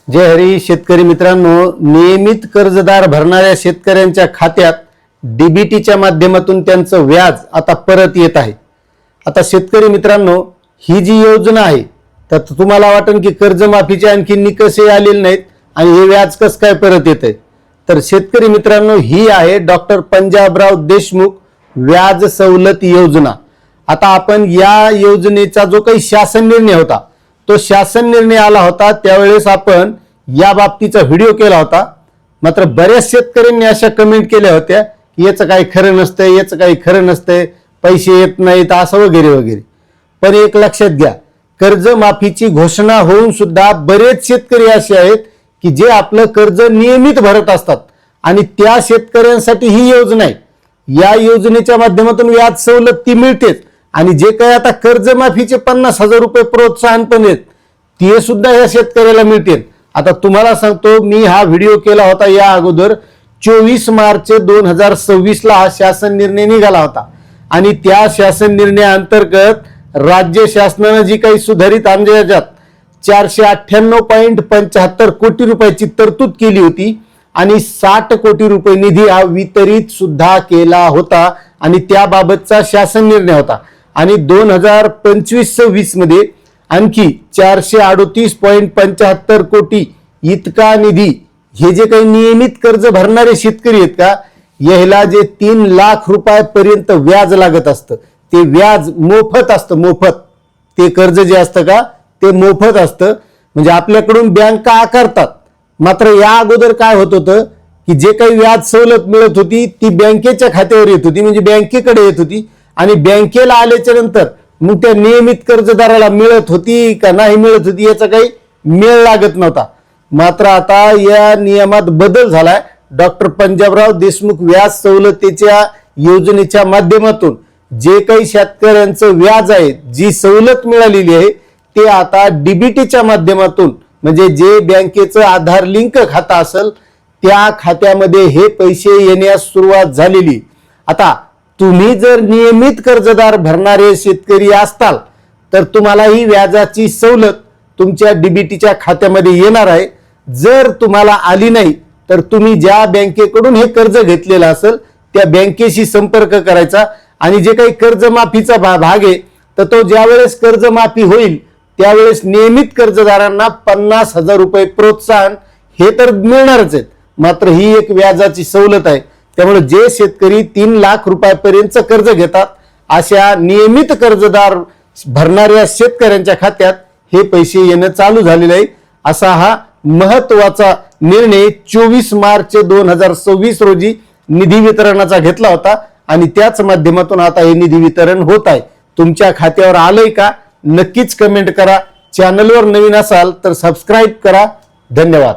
जय हरी शेतकरी मित्रांनो, नियमित कर्जदार भरणाऱ्या शेतकऱ्यांच्या खात्यात डीबीटीच्या माध्यमातून त्यांचं व्याज आता परत येत आहे। आता शेतकरी मित्रांनो, ही जी योजना आहे तर तुम्हाला वाटेल की कर्जमाफीचे आणखी निकषही आलेले नाहीत आणि हे व्याज कसं काय परत येतंय। तर शेतकरी मित्रांनो, ही आहे डॉक्टर पंजाबराव देशमुख व्याज सवलत योजना। आता आपण या योजनेचा जो काही शासन निर्णय होता तो शासन निर्णय आला होता त्यावेळेस आपण या बाबतीचा व्हिडिओ केला होता। मात्र बऱ्याच शेतकऱ्यांनी अशा कमेंट केल्या होत्या की याचं काही खरं नसतंय, याचं काही खरं नसतंय, पैसे येत नाहीत असं वगैरे वगैरे। पण एक लक्षात घ्या, कर्जमाफीची घोषणा होऊन सुद्धा बरेच शेतकरी असे आहेत की जे आपलं कर्ज नियमित भरत असतात आणि त्या शेतकऱ्यांसाठी ही योजना आहे। या योजनेच्या माध्यमातून व्याज सवलत ती मिळतेच आणि जे काही आता कर्जमाफीचे 50,000 रुपये प्रोत्साहन पण आहेत ते सुद्धा या शेतकऱ्याला मिळतील। आता तुम्हाला सांगतो, मी हा व्हिडिओ केला होता या अगोदर 24 मार्च 2026 ला हा शासन निर्णय निघाला होता आणि त्या शासन निर्णयाअंतर्गत राज्य शासनाने जी काही सुधारित अंदाजात 498.75 कोटी रुपयाची तरतूद केली होती आणि 60 कोटी रुपये निधी हा वितरित सुद्धा केला होता आणि त्याबाबतचा शासन निर्णय होता। आणि 2025-26 मध्ये आणखी 438.75 कोटी इतका निधी हे जे काही नियमित कर्ज भरणारे शेतकरी आहेत का, याला जे 3 लाख रुपयापर्यंत व्याज लागत असतं ते व्याज मोफत असतं। मोफत ते कर्ज जे असतं का ते मोफत असतं, म्हणजे आपल्याकडून बँका आकारतात। मात्र या अगोदर काय होत होतं की जे काही व्याज सवलत मिळत होती ती बँकेच्या खात्यावर येत होती, म्हणजे बँकेकडे येत होती आणि बँकेला आल्याच्या नंतर मग त्या नियमित कर्जदाराला मिळत होती का नाही मिळत होती याचा काही मेळ लागत नव्हता। मात्र आता या नियमात बदल झालाय। डॉक्टर पंजाबराव देशमुख व्याज सवलतीच्या योजनेच्या माध्यमातून जे काही शेतकऱ्यांचं व्याज आहे, जी सवलत मिळालेली आहे ते आता डीबीटीच्या माध्यमातून, म्हणजे जे बँकेचं आधार लिंक खातं असेल त्या खात्यामध्ये हे पैसे येण्यास सुरुवात झालेली। आता तुम्ही जर नियमित कर्जदार भरणारे शेतकरी असताल तर तुम्हाला ही व्याजाची सवलत तुमच्या डीबीटीच्या खात्यामध्ये येणार आहे। जर तुम्हाला आली नाही तर तुम्ही ज्या बँकेकडून हे कर्ज घेतलेलं असेल त्या बँकेशी संपर्क करायचा आणि जे काही कर्जमाफीचा भाग आहे तर तो ज्यावेळेस कर्जमाफी होईल त्यावेळेस नियमित कर्जदारांना 50,000 रुपये प्रोत्साहन हे तर मिळणारच आहेत, मात्र ही एक व्याजाची सवलत आहे। त्यामुळे जे शेतकरी 3 लाख रुपयापर्यंत कर्ज घेतात अशा नियमित कर्जदार भरणाऱ्या शेतकऱ्यांच्या खात्यात हे पैसे येणं चालू झालेले आहे। असा हा महत्वाचा निर्णय 24 मार्च 2026 रोजी निधी वितरणाचा घेतला होता आणि त्याच माध्यमातून आता हे निधी वितरण होत आहे। तुमच्या खात्यावर आलंय का नक्कीच कमेंट करा। चॅनलवर नवीन असाल तर सबस्क्राईब करा। धन्यवाद।